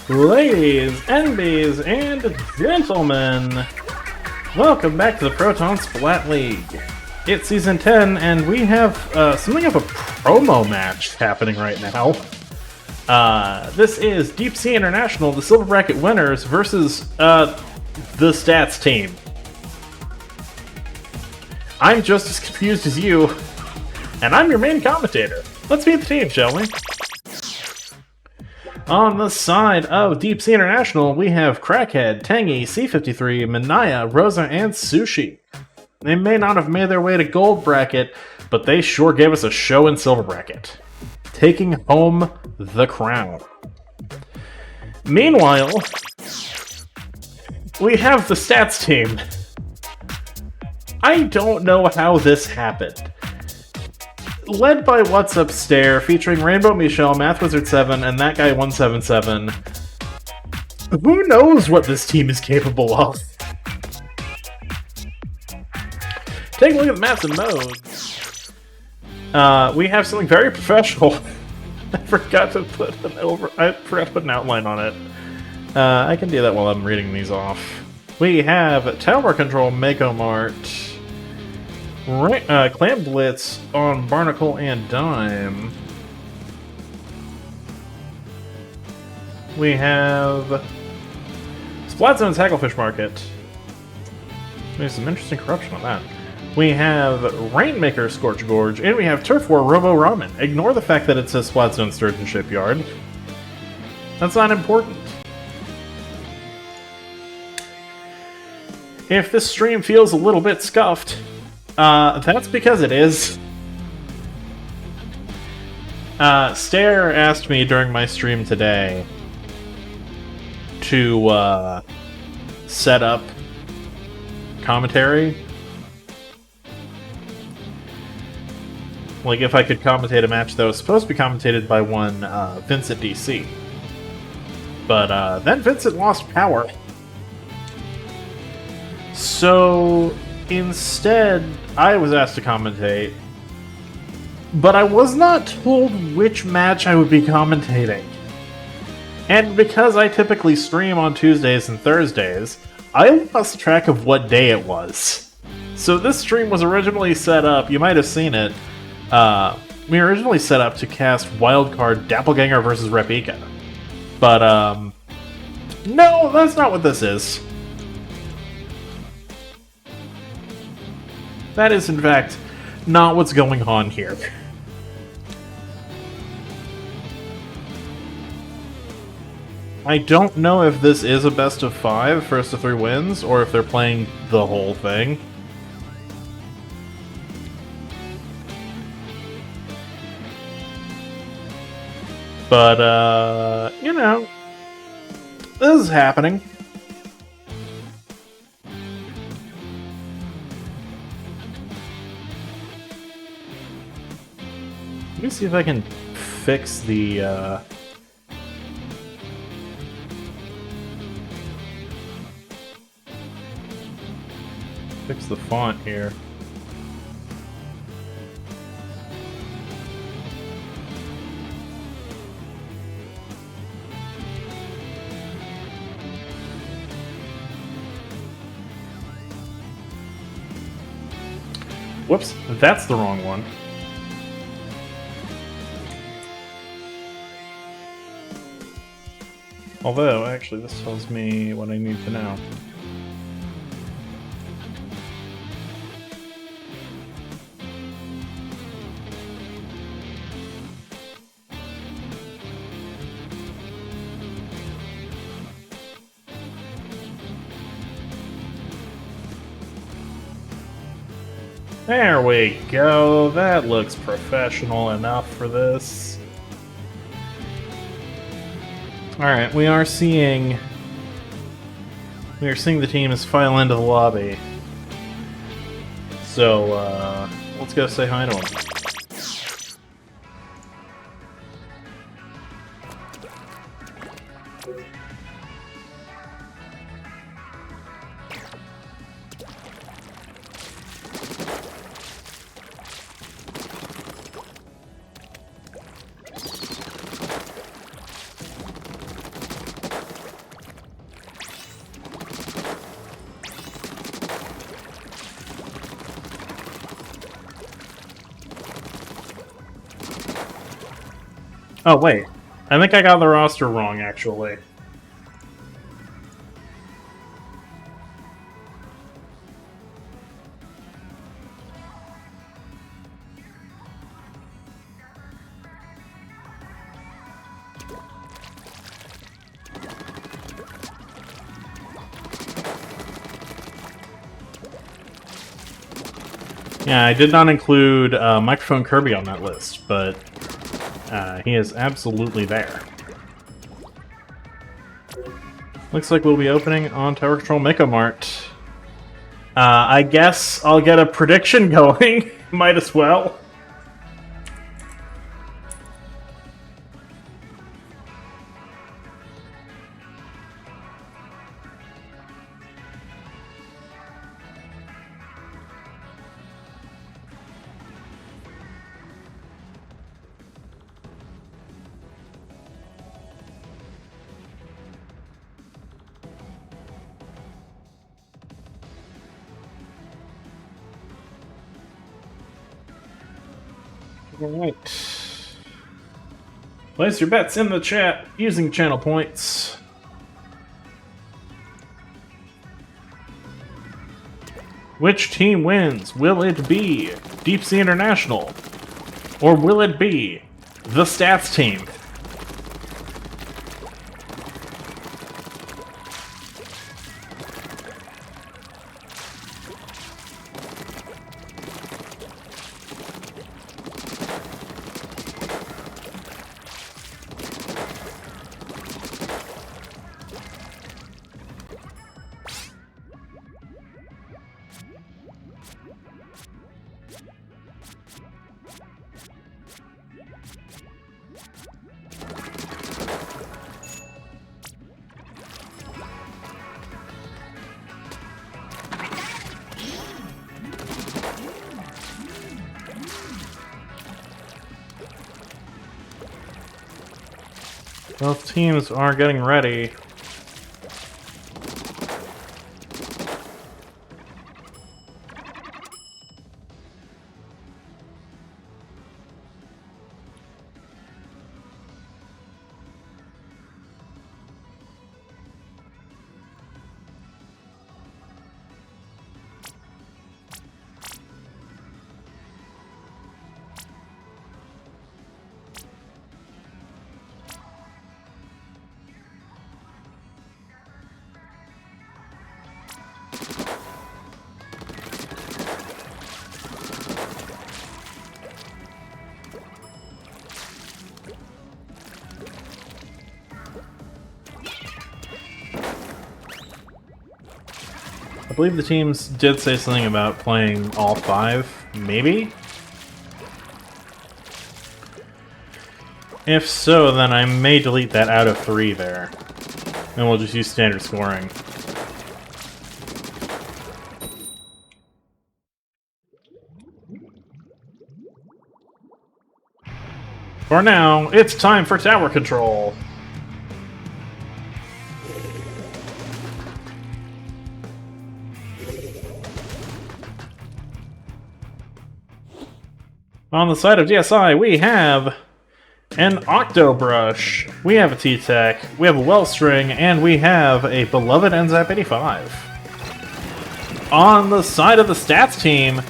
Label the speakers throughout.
Speaker 1: Ladies, NBs, and gentlemen, welcome back to the Proton Splat League. It's Season 10, and we have something of a promo match happening right now. This is Deep Sea International, the Silver Bracket winners, versus the Stats team. I'm just as confused as you, and I'm your main commentator. Let's meet the team, shall we? On the side of Deep Sea International, we have Crackhead, Tangy, C53, Manaya, Rosa, and Sushi. They may not have made their way to Gold Bracket, but they sure gave us a show in Silver Bracket, taking home the crown. Meanwhile, we have the Stats team. I don't know how this happened. Led by What's Up Stare, featuring Rainbow Michelle, Math Wizard 7, and that guy 177. Who knows what this team is capable of? Take a look at the maps and modes. We have something very professional. I forgot to put an outline on it. I can do that while I'm reading these off. We have Tower Control, Mako Mart, Clam Blitz on Barnacle and Dime. We have Splat Zone's Hacklefish Market. There's some interesting corruption on that. We have Rainmaker Scorch Gorge, and we have Turf War Robo Ramen. Ignore the fact that it says Splat Zone Sturgeon Shipyard. That's not important. If this stream feels a little bit scuffed, that's because it is. Stare asked me during my stream today to set up commentary. Like, if I could commentate a match that was supposed to be commentated by one Vincent DC. But then Vincent lost power. So instead, I was asked to commentate, but I was not told which match I would be commentating. And because I typically stream on Tuesdays and Thursdays, I lost track of what day it was. So this stream was originally set up, you might have seen it, we were originally set up to cast Wildcard Doppelganger versus Repika. But, no, that's not what this is. That is, in fact, not what's going on here. I don't know if this is a best of 5, first to 3 wins, or if they're playing the whole thing. But, you know, this is happening. Let me see if I can fix the, fix the font here. Whoops, that's the wrong one. Although, actually, this tells me what I need to know. There we go. That looks professional enough for this. Alright, we are seeing the teams file into the lobby. So, let's go say hi to them. Oh, wait. I think I got the roster wrong, actually. Yeah, I did not include Microphone Kirby on that list, but he is absolutely there. Looks like we'll be opening on Tower Control Mega Mart. I guess I'll get a prediction going. Might as well. Alright. Place your bets in the chat using channel points. Which team wins? Will it be Deep Sea International? Or will it be the Stats team? Both teams are getting ready. I believe the teams did say something about playing all 5, maybe? If so, then I may delete that out of 3 there. And we'll just use standard scoring. For now, it's time for tower control! On the side of DSI, we have an Octobrush, we have a T-Tech, we have a Wellstring, and we have a beloved NZAP 85. On the side of the Stats team,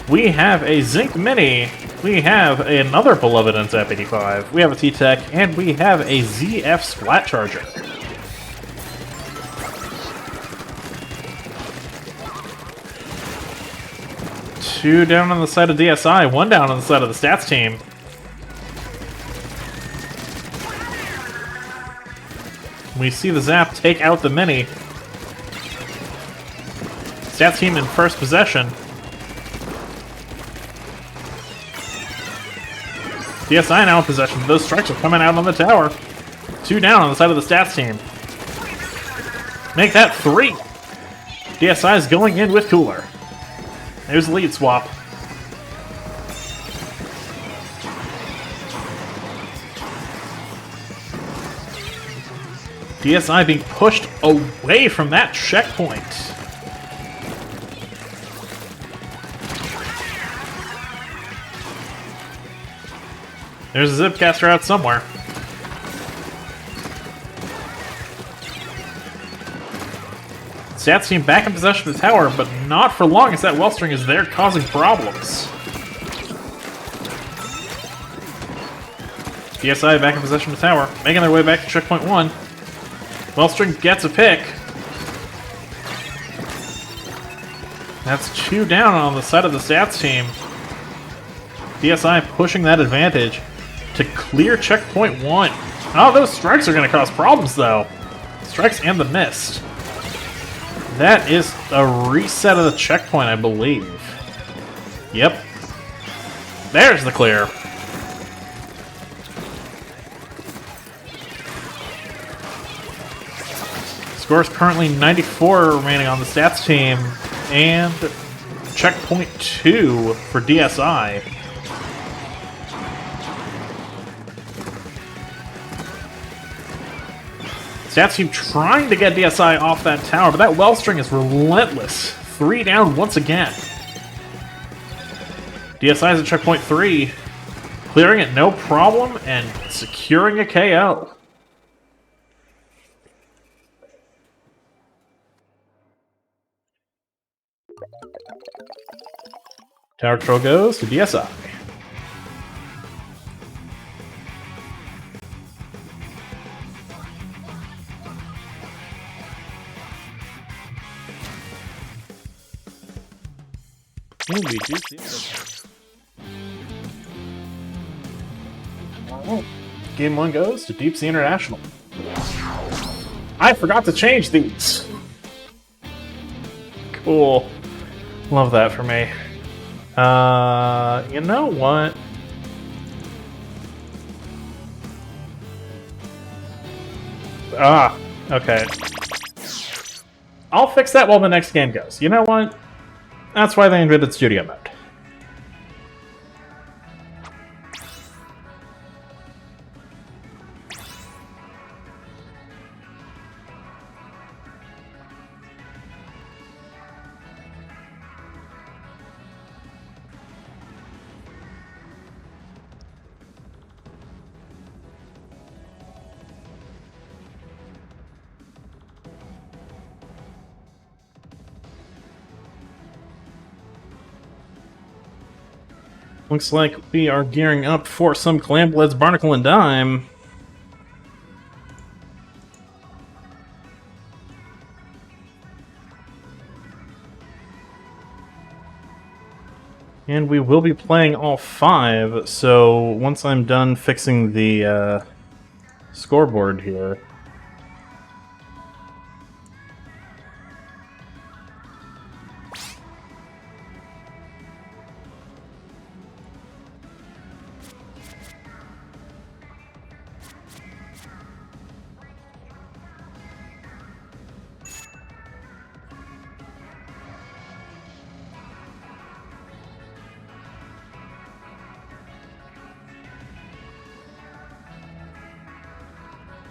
Speaker 1: we have a Zinc Mini, we have another beloved NZAP 85, we have a T-Tech, and we have a ZF Splat Charger. Two down on the side of DSI, one down on the side of the Stats team. We see the Zap take out the Mini. Stats team in first possession. DSI now in possession. Those strikes are coming out on the tower. Two down on the side of the Stats team. Make that 3. DSI is going in with Cooler. There's the lead swap. DSI being pushed away from that checkpoint. There's a Zipcaster out somewhere. Stats team back in possession of the tower, but not for long as that Wellstring is there causing problems. DSI back in possession of the tower, making their way back to checkpoint 1. Wellstring gets a pick. That's 2 down on the side of the Stats team. DSI pushing that advantage to clear checkpoint 1. Oh, those strikes are going to cause problems, though. Strikes and the mist. That is a reset of the checkpoint, I believe. Yep. There's the clear. Score is currently 94 remaining on the Stats team, and checkpoint 2 for DSI. Stats team trying to get DSI off that tower, but that Wellstring is relentless. 3 down once again. DSI is at checkpoint 3, clearing it no problem and securing a KO. Tower control goes to DSI. And we do see it. Game 1 goes to Deep Sea International. I forgot to change these. Cool. Love that for me. You know what? Ah, okay. I'll fix that while the next game goes. You know what? That's why they invented studio mode. Looks like we are gearing up for some Clam Blitz, Barnacle, and Dime. And we will be playing all 5, so once I'm done fixing the scoreboard here...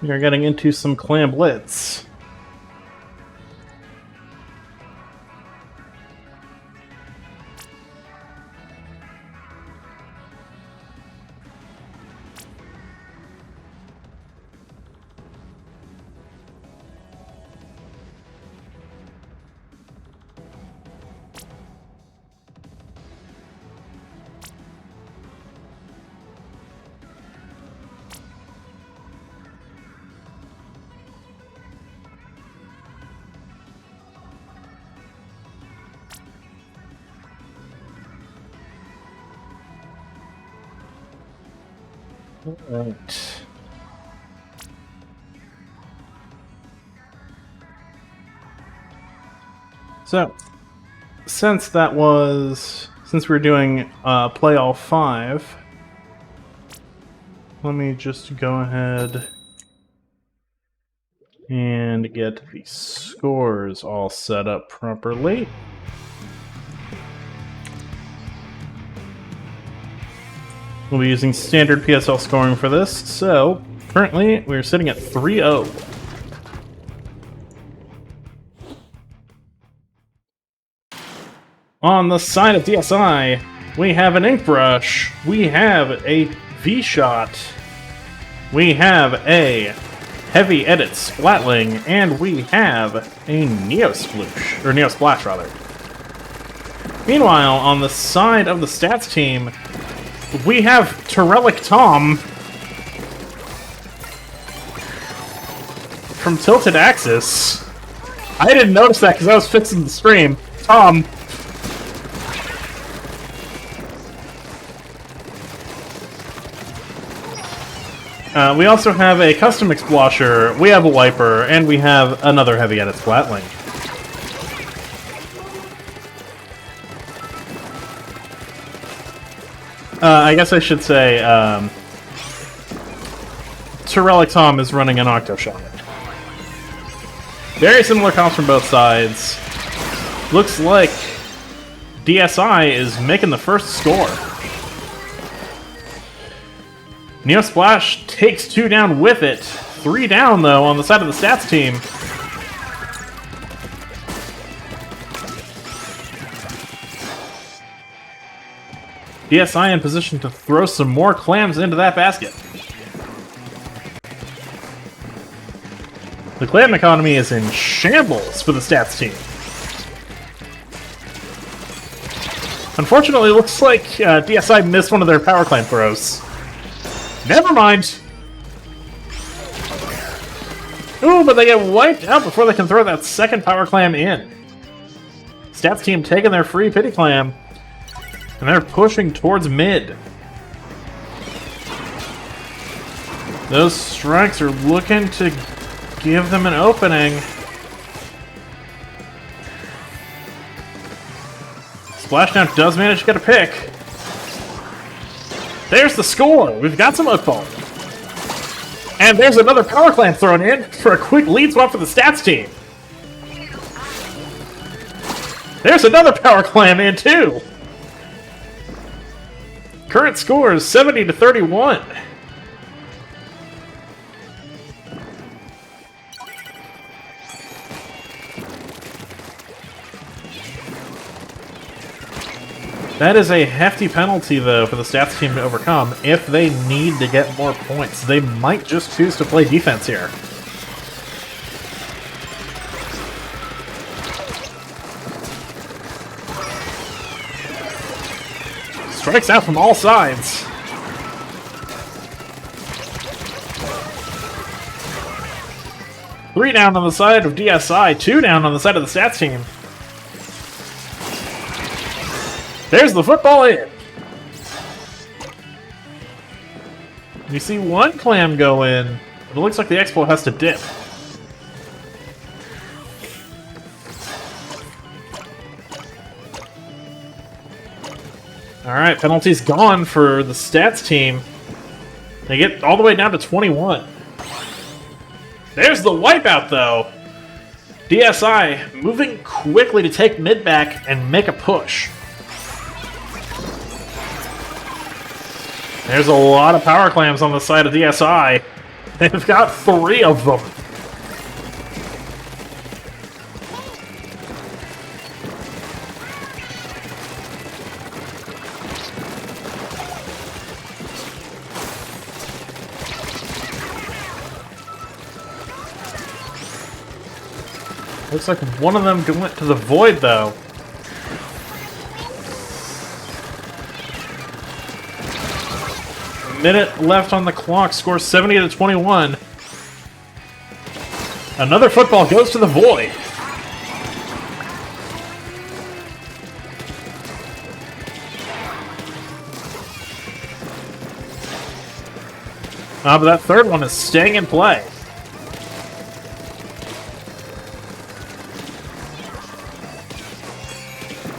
Speaker 1: We are getting into some Clam Blitz. Alright. So, since we're doing play all 5, let me just go ahead and get the scores all set up properly. We'll be using standard PSL scoring for this, so currently we're sitting at 3-0. On the side of DSI, we have an Ink Brush, we have a V-Shot, we have a Heavy Edit Splatling, and we have a Neo Sploosh, or Neo Splash rather. Meanwhile, on the side of the stats team, we have Terrelic Tom from Tilted Axis. I didn't notice that because I was fixing the stream. Tom. We also have a Custom Explosher, we have a Wiper, and we have another Heavy Edit Splatling. I guess I should say, Terrelic Tom is running an Octo Shot. Very similar comps from both sides. Looks like DSI is making the first score. Neo Splash takes 2 down with it. 3 down, though, on the side of the stats team. DSI in position to throw some more clams into that basket. The clam economy is in shambles for the stats team. Unfortunately, it looks like DSI missed one of their power clam throws. Never mind. Ooh, but they get wiped out before they can throw that second power clam in. Stats team taking their free pity clam, and they're pushing towards mid. Those strikes are looking to give them an opening. Splashdown does manage to get a pick. There's the score! We've got some oak ball. And there's another power clam thrown in for a quick lead swap for the stats team. There's another power clam in too! Current score is 70-31. That is a hefty penalty, though, for the stats team to overcome. If they need to get more points, they might just choose to play defense here. Strikes out from all sides. Three down on the side of DSI, 2 down on the side of the stats team. There's the football in. You see one clam go in, but it looks like the Expo has to dip. Alright, penalty's gone for the stats team. They get all the way down to 21. There's the wipeout, though. DSI moving quickly to take mid back and make a push. There's a lot of power clams on the side of DSI. They've got 3 of them. Looks like one of them went to the void, though. Minute left on the clock, score 70-21. Another football goes to the void. But that third one is staying in play.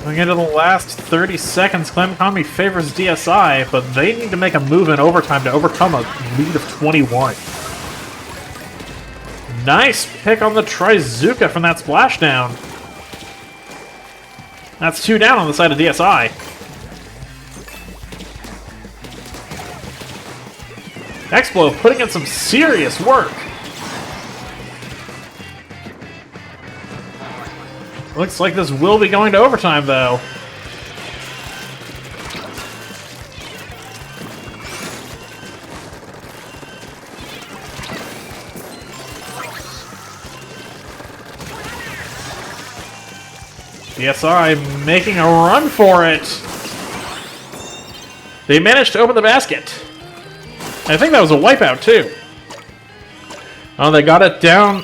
Speaker 1: Going into the last 30 seconds, Clam Economy favors DSI, but they need to make a move in overtime to overcome a lead of 21. Nice pick on the Trizuka from that splashdown. That's 2 down on the side of DSI. Explo putting in some serious work. Looks like this will be going to overtime, though. DSI making a run for it. They managed to open the basket. I think that was a wipeout, too. Oh, they got it down.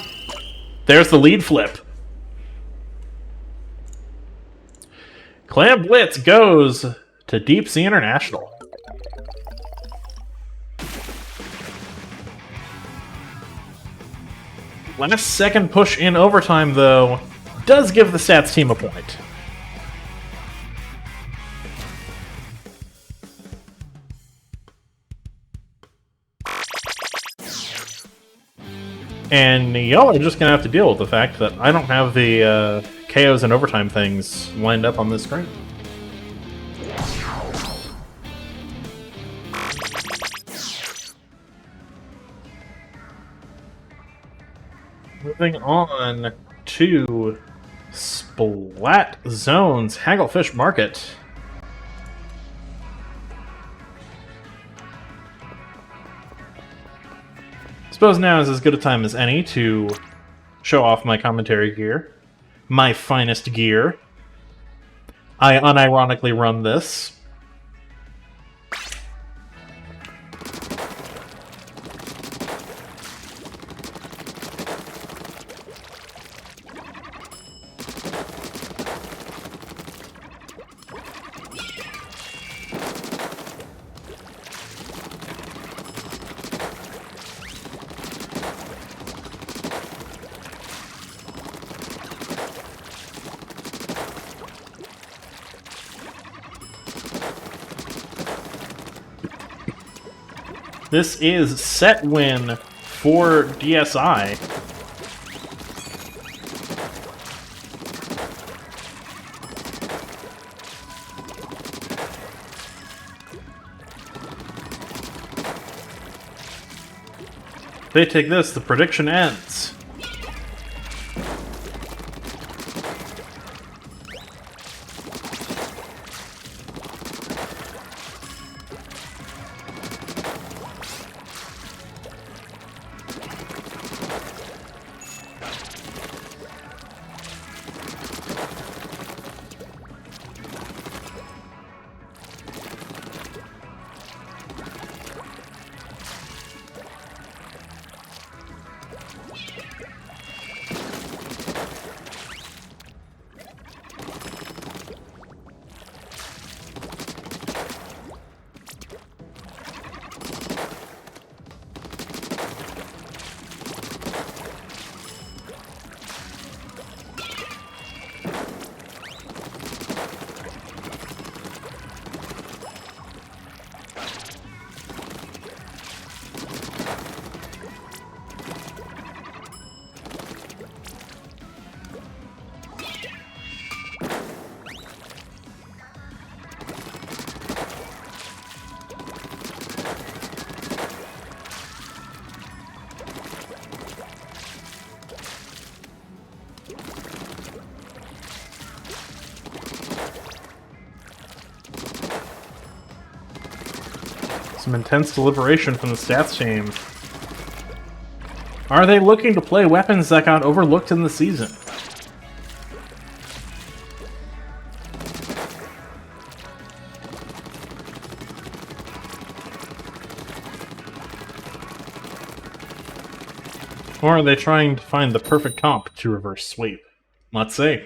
Speaker 1: There's the lead flip. Clam Blitz goes to Deep Sea International. Last second push in overtime, though, does give the stats team a point. And y'all are just going to have to deal with the fact that I don't have the KOs and overtime things lined up on this screen. Moving on to Splat Zones Hagglefish Market. Suppose now is as good a time as any to show off my commentary gear. My finest gear. I unironically run this. This is set win for DSI. They take this, the prediction ends. Some intense deliberation from the stats team. Are they looking to play weapons that got overlooked in the season? Or are they trying to find the perfect comp to reverse sweep? Let's see.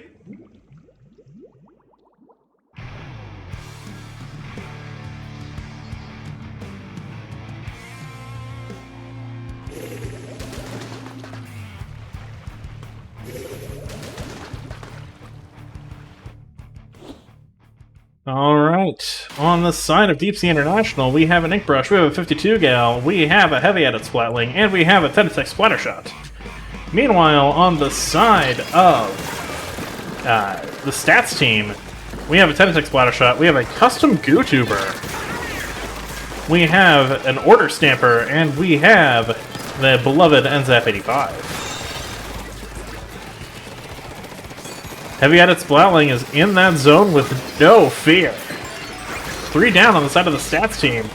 Speaker 1: Alright, on the side of Deep Sea International, we have an Ink Brush, we have a 52 Gal, we have a Heavy-Added Splatling, and we have a Tentatek Splattershot. Meanwhile, on the side of the Stats team, we have a Tentatek Splattershot, we have a Custom Gootuber, we have an Order Stamper, and we have the beloved NZAP 85. Heavy-Added Splatling is in that zone with no fear. 3 down on the side of the Stats team.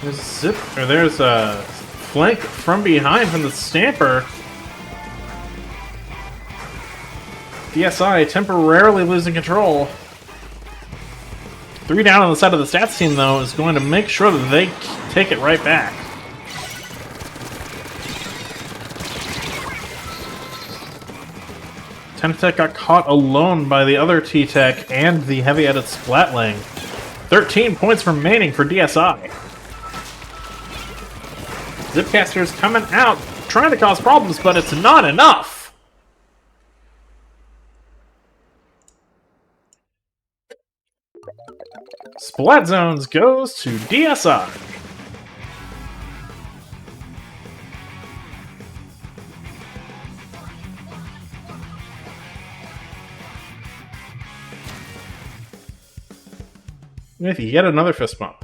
Speaker 1: There's a flank from behind from the Stamper. DSI temporarily losing control. 3 down on the side of the stats team, though, is going to make sure that they take it right back. Tenatech got caught alone by the other T-Tech and the heavy-headed Splatling. 13 points remaining for DSI. Zipcaster's coming out, trying to cause problems, but it's not enough. Splat Zones goes to DSI. With yet another fist bump.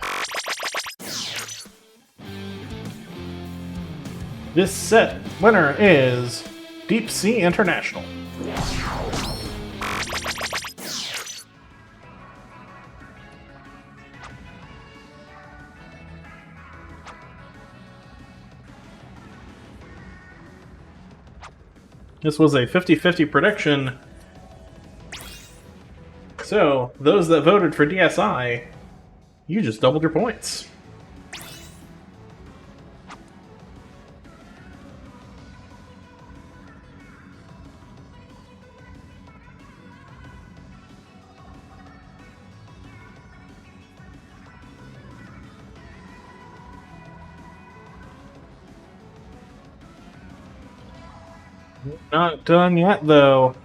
Speaker 1: This set winner is Deep Sea International. This was a 50-50 prediction. So, those that voted for DSI, you just doubled your points. Not done yet, though,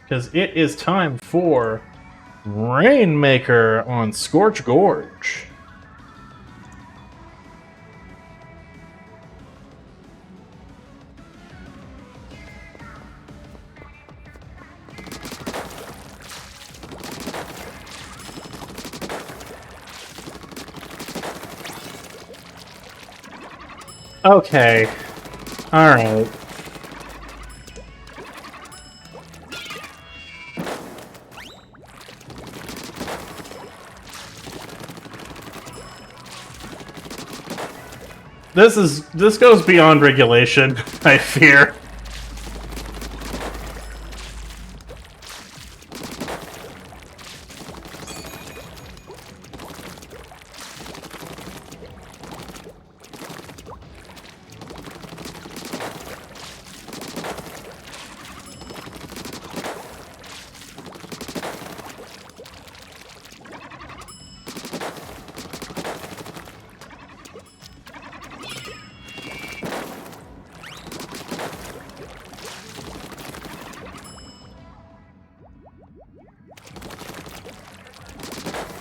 Speaker 1: because it is time for Rainmaker on Scorch Gorge. Okay. Alright. This goes beyond regulation, I fear.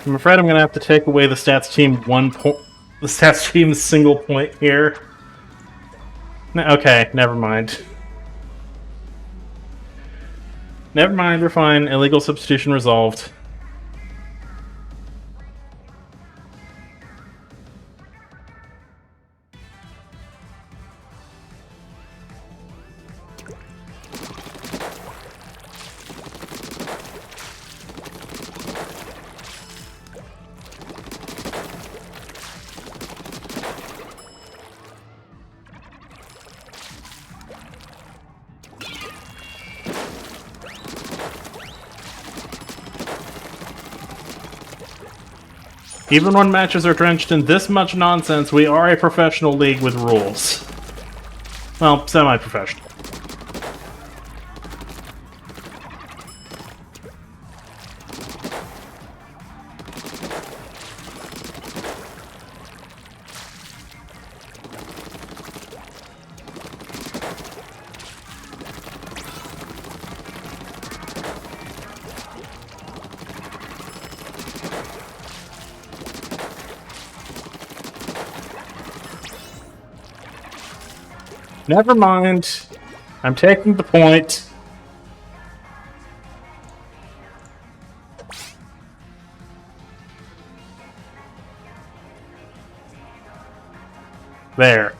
Speaker 1: I'm afraid I'm going to have to take away the stats team the stats team's single point here. Okay, never mind. Never mind, we're fine. Illegal substitution resolved. Even when matches are drenched in this much nonsense, we are a professional league with rules. Well, semi-professional. Never mind. I'm taking the point. There.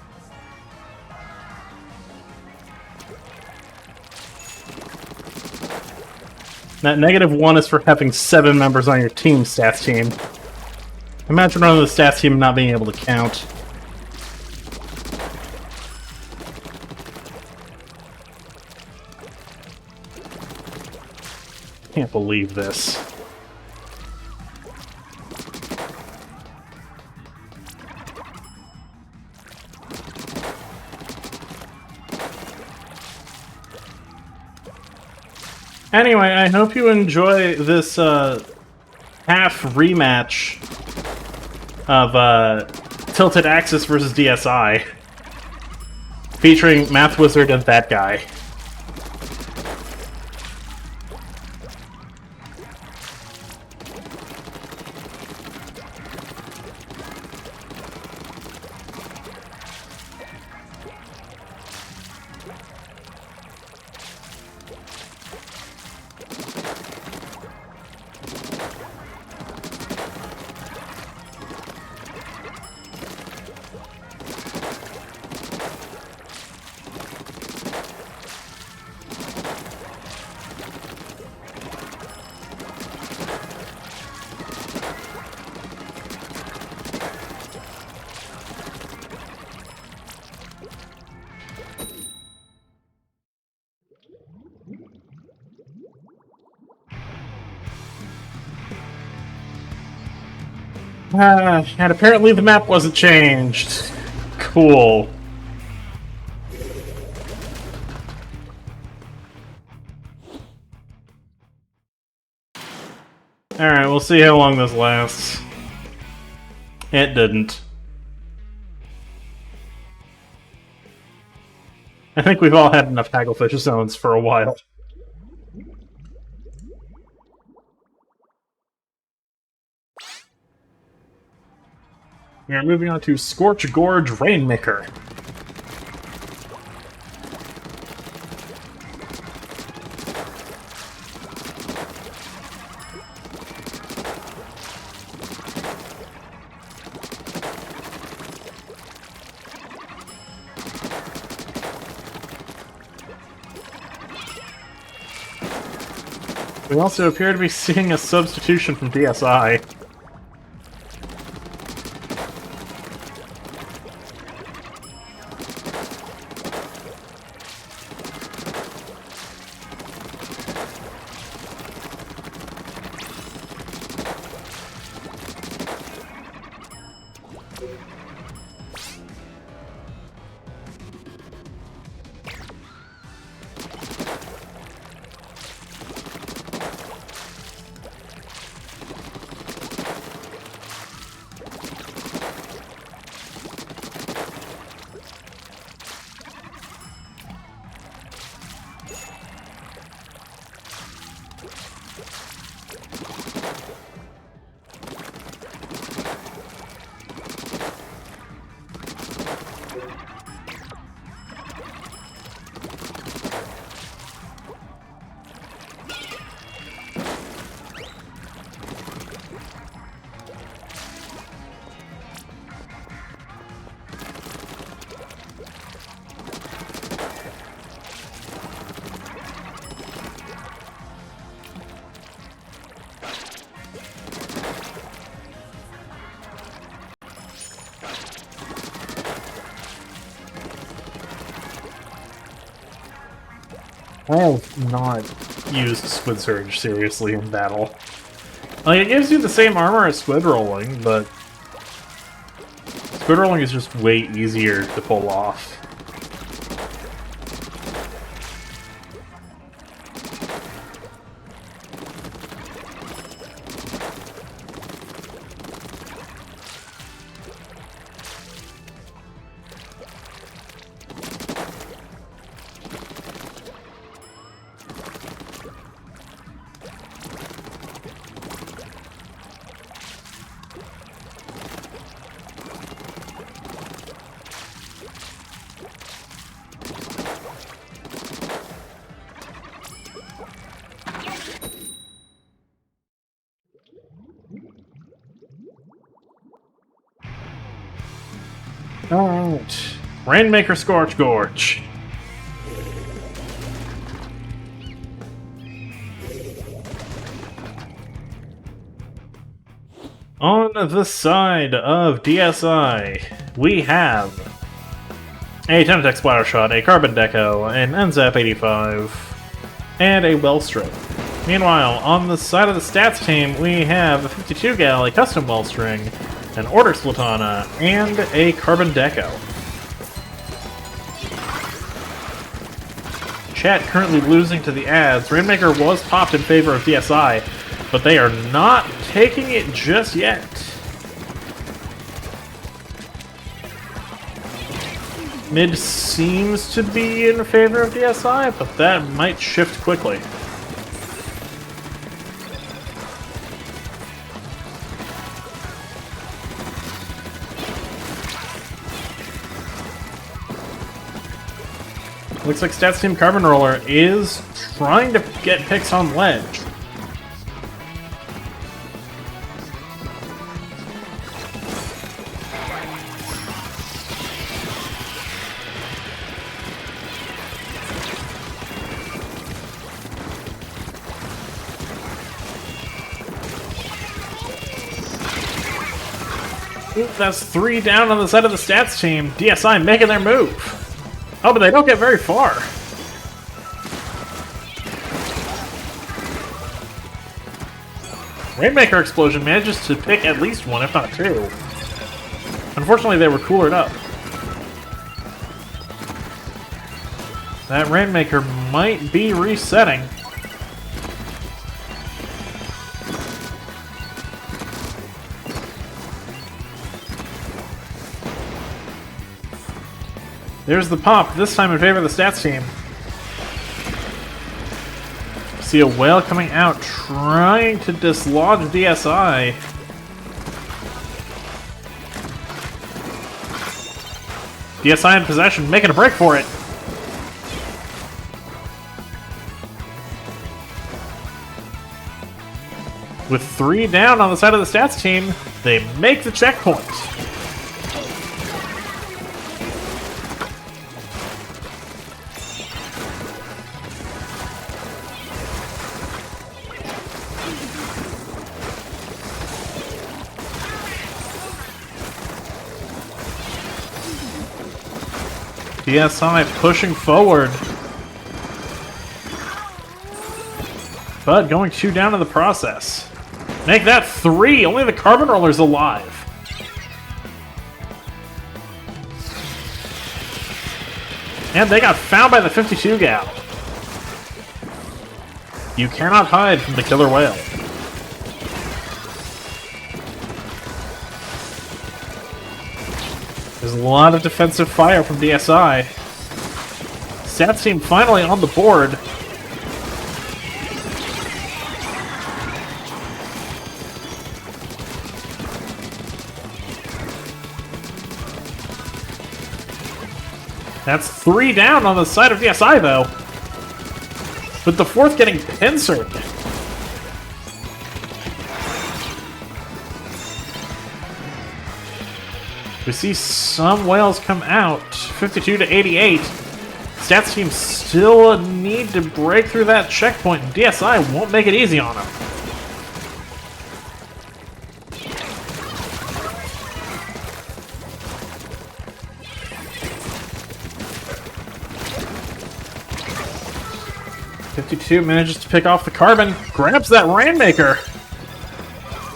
Speaker 1: That -1 is for having 7 members on your team, stats team. Imagine running the stats team and not being able to count. Can't believe this. Anyway, I hope you enjoy this half rematch of Tilted Axis versus DSi, featuring Math Wizard and that guy. And apparently the map wasn't changed. Cool. Alright, we'll see how long this lasts. It didn't. I think we've all had enough Hagglefish zones for a while. We are moving on to Scorch Gorge Rainmaker. We also appear to be seeing a substitution from DSi. I have not used Squid Surge seriously in battle. Like, it gives you the same armor as Squid Rolling, but Squid Rolling is just way easier to pull off. Alright. Rainmaker Scorch Gorge. On the side of DSI, we have a Tenatech Splatter Shot, a Carbon Deco, an NZAP 85, and a Wellstring. Meanwhile, on the side of the stats team, we have a 52 gal, a custom Wellstring, an Order Splatana, and a Carbon Deco. Chat currently losing to the ads. Rainmaker was popped in favor of DSI, but they are not taking it just yet. Mid seems to be in favor of DSI, but that might shift quickly. Looks like Stats Team Carbon Roller is trying to get picks on ledge. Ooh, that's 3 down on the side of the Stats Team. DSI making their move. Oh, but they don't get very far. Rainmaker Explosion manages to pick at least 1, if not 2. Unfortunately, they were coolered up. That Rainmaker might be resetting. There's the pop, this time in favor of the stats team. See a whale coming out, trying to dislodge DSI. DSI in possession, making a break for it. With 3 down on the side of the stats team, they make the checkpoint. DSI pushing forward. But going 2 down in the process. Make that 3! Only the Carbon Roller's alive. And they got found by the 52 gal. You cannot hide from the killer whale. There's a lot of defensive fire from DSI. Stats team finally on the board. That's 3 down on the side of DSI, though. With the 4th getting pincered. We see some whales come out. 52 to 88. Stats team still need to break through that checkpoint. DSI won't make it easy on them. .52 manages to pick off the carbon, grabs that Rainmaker.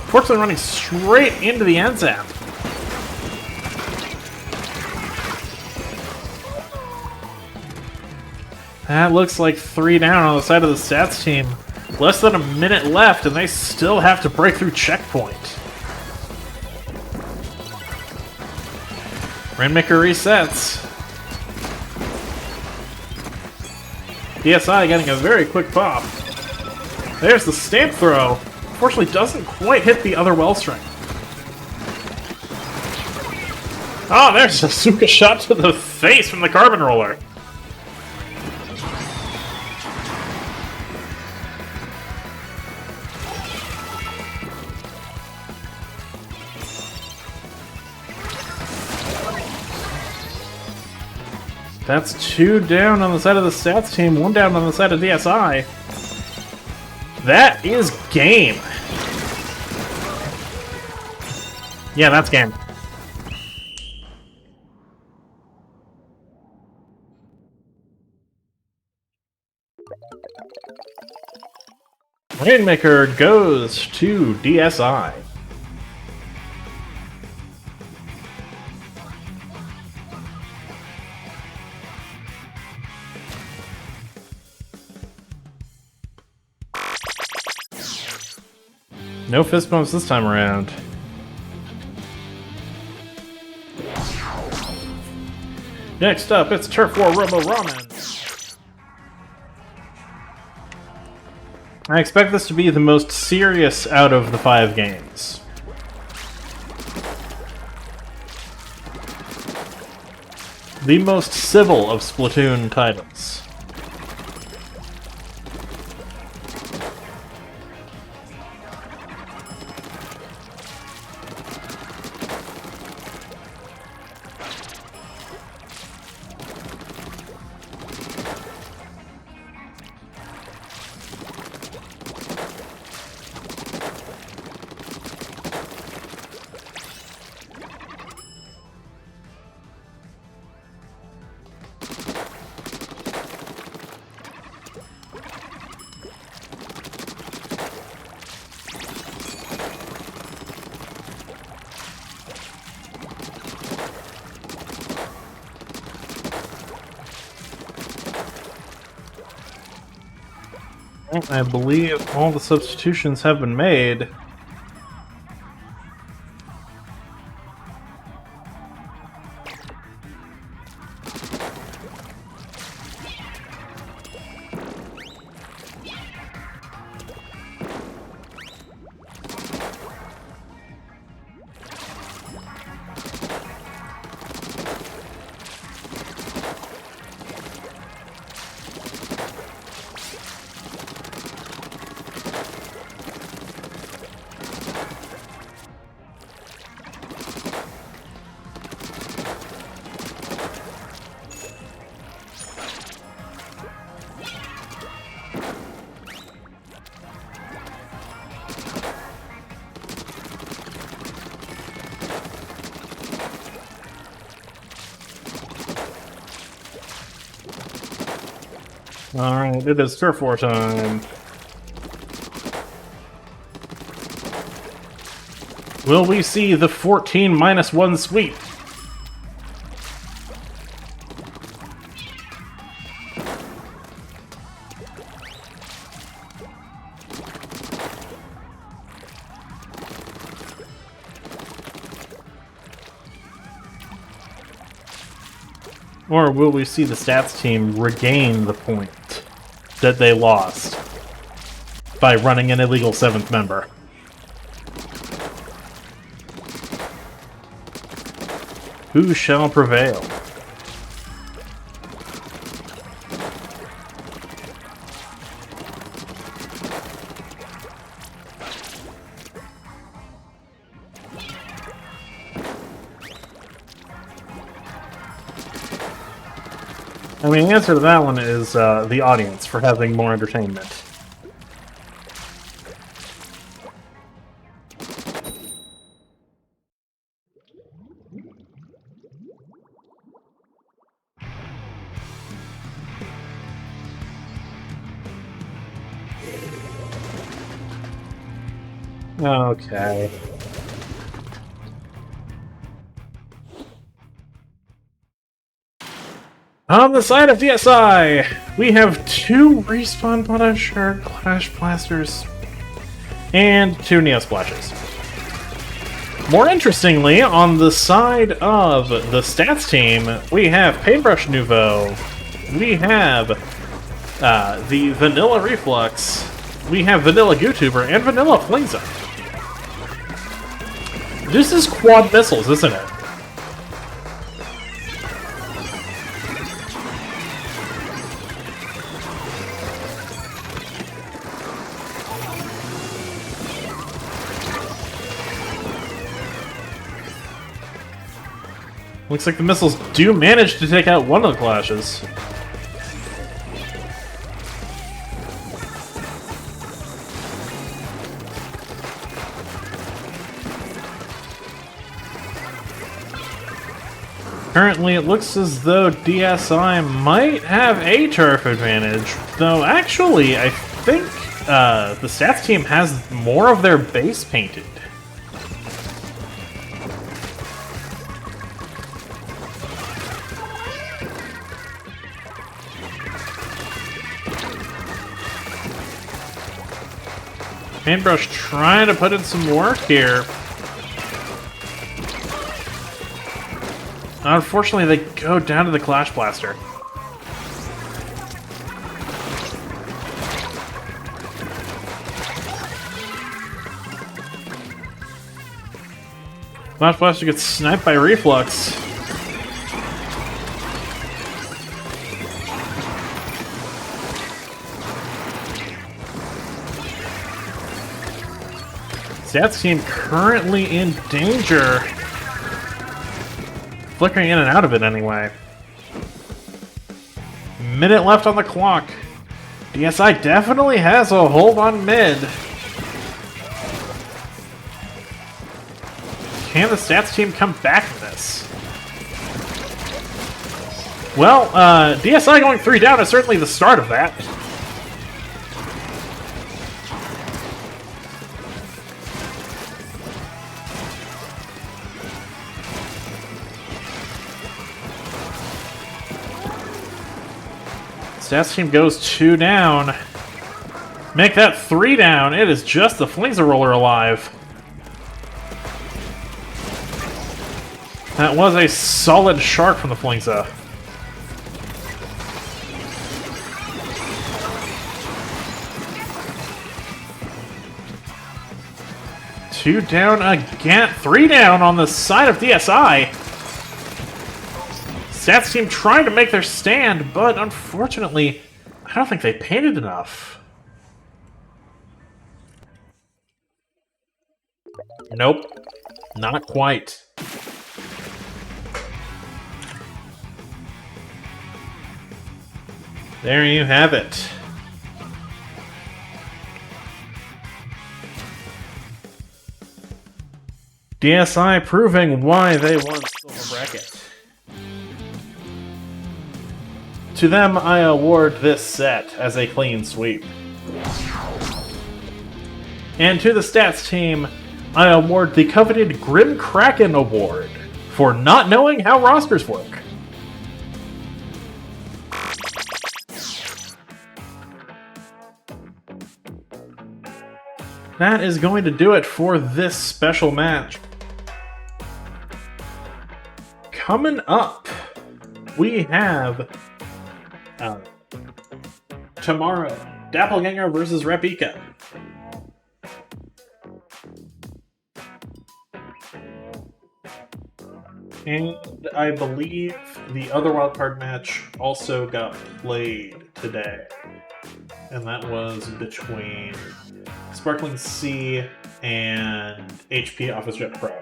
Speaker 1: Fortunately running straight into the NZAP. That looks like 3 down on the side of the stats team. Less than a minute left, and they still have to break through checkpoint. Rainmaker resets. DSI getting a very quick pop. There's the stamp throw. Unfortunately, doesn't quite hit the other Wellstring. Oh, there's a Suka shot to the face from the Carbon Roller. That's 2 down on the side of the stats team, 1 down on the side of DSI. That is game. Yeah, that's game. Rainmaker goes to DSI. No fist bumps this time around. Next up, it's Turf War Robo Ramen. I expect this to be the most serious out of the 5 games. The most civil of Splatoon titles. I believe all the substitutions have been made. Alright, it is Turf War time. Will we see the 14-1 sweep? Or will we see the stats team regain the point that they lost by running an illegal 7th member? Who shall prevail? I mean, the answer to that one is the audience for having more entertainment. Okay. On the side of DSI, we have 2 Respawn Punisher Clash Blasters and 2 Neo Splashes. More interestingly, on the side of the stats team, we have Paintbrush Nouveau, we have the Vanilla Reflux, we have Vanilla YouTuber, and Vanilla Flingza. This is quad missiles, isn't it? Looks like the missiles do manage to take out one of the clashes. Currently, it looks as though DSI might have a turf advantage, though actually, I think the stats team has more of their base painted. Paintbrush trying to put in some work here. Unfortunately, they go down to the Clash Blaster. Clash Blaster gets sniped by Reflux. Stats team currently in danger. Flickering in and out of it anyway. Minute left on the clock. DSI definitely has a hold on mid. Can the stats team come back from this? Well, DSI going 3 down is certainly the start of that. Stats team goes 2 down. Make that 3 down. It is just the Flingza Roller alive. That was a solid shark from the Flingza. Two down again. 3 down on the side of DSI. Stats team trying to make their stand, but unfortunately, I don't think they painted enough. Nope. Not quite. There you have it. DSI proving why they won Silver Bracket. To them, I award this set as a clean sweep. And to the stats team, I award the coveted Grim Kraken Award for not knowing how rosters work. That is going to do it for this special match. Coming up, we have tomorrow, Doppelganger versus Rapika. And I believe the other wildcard match also got played today. And that was between Sparkling Sea and HP Office Jet Pro.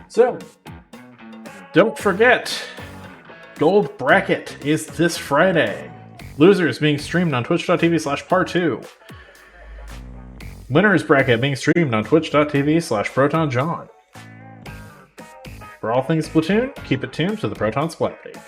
Speaker 1: So, don't forget, Gold Bracket is this Friday. Losers being streamed on twitch.tv/par2. Winners Bracket being streamed on twitch.tv/ProtonJohn. For all things Splatoon, keep it tuned to the Proton Splat League.